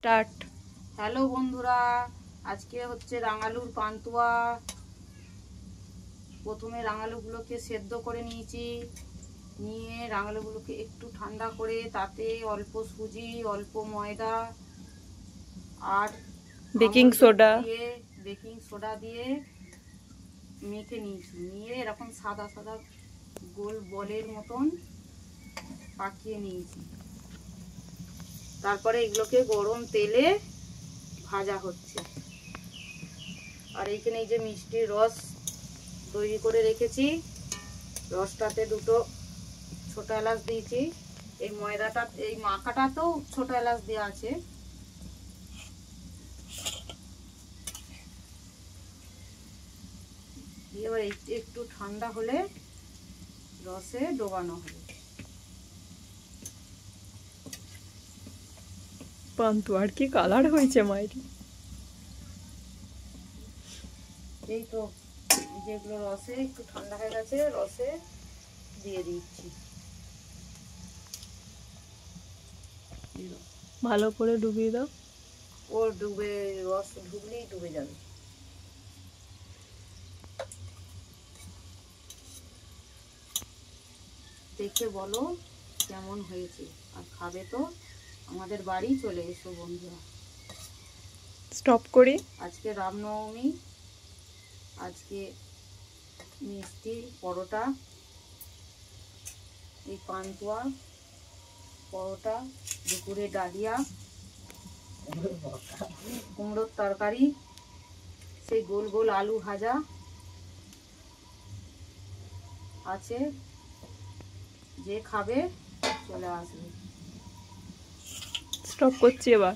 Start. Hello বন্ধুরা, আজকে হচ্ছে রাঙালুর পান্তুয়া। প্রথমে রাঙালুগুলোকে সেদ্ধ করে নিয়েছি, নিয়ে রাঙালুগুলোকে একটু ঠান্ডা করে তাতে অল্প সুজি, অল্প ময়দা আর বেকিং সোডা দিয়ে মেখে নিয়েছি। নিয়ে এরকম সাদা সাদা গোল বলের মতন পাকিয়ে নিয়েছি। তারপরে এগুলোকে গরম তেলে ভাজা হচ্ছে। আর এইখানে এই যে মিষ্টির রস তৈরি করে রেখেছি, রসটাতে দুটো ছোট এলাচ দিয়েছি। এই ময়দাটা, এই মাখাটাতেও ছোট এলাচ দেওয়া আছে। এবার একটু ঠান্ডা হলে রসে ডোবানো হবে। পান্তুয়ার কি কালার হয়েছে মায়ের! এই তো যেগুলো রসে একটু ঠান্ডা হয়ে গেছে, রসে দিয়ে দিচ্ছি। ভালো করে ডুবিয়ে দাও। ওর ডুবে, রস ঢুকলেই ডুবে যাবে। দেখে বলো কেমন হয়েছে, আর খাবে তো আমাদের বাড়ি চলে এসো বন্ধুরা। স্টপ করি। আজকে রামনবমী, আজকে মিষ্টি, পরোটা, এই পান্তুয়া, পরোটা, দুপুরে ডালিয়া, কুমড়োর তরকারি, সেই গোল গোল আলু ভাজা আছে। যে খাবে চলে আসবে। স্টপ করছি এবার।